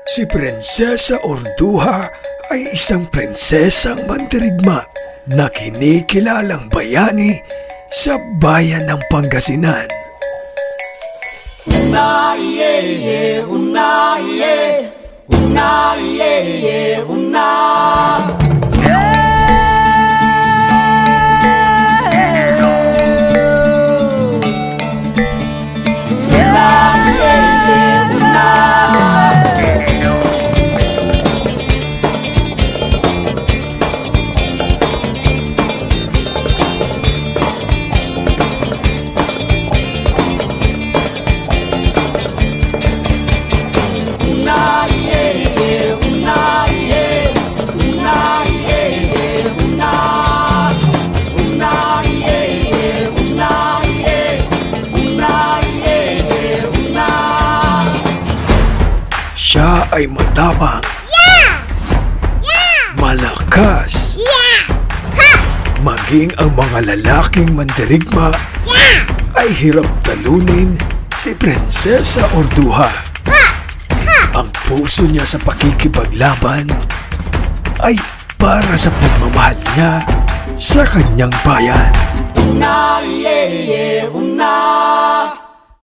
Si Prinsesa Orduha ay isang prinsesang mandirigma na kinikilalang bayani sa bayan ng Pangasinan. Una iye, una iye, una iye, una. Siya ay matapang, malakas, maging ang mga lalaking mandirigma ay hirap talunin si Prinsesa Orduha. Ang puso niya sa pakikipaglaban ay para sa pagmamahal niya sa kanyang bayan. Una, una.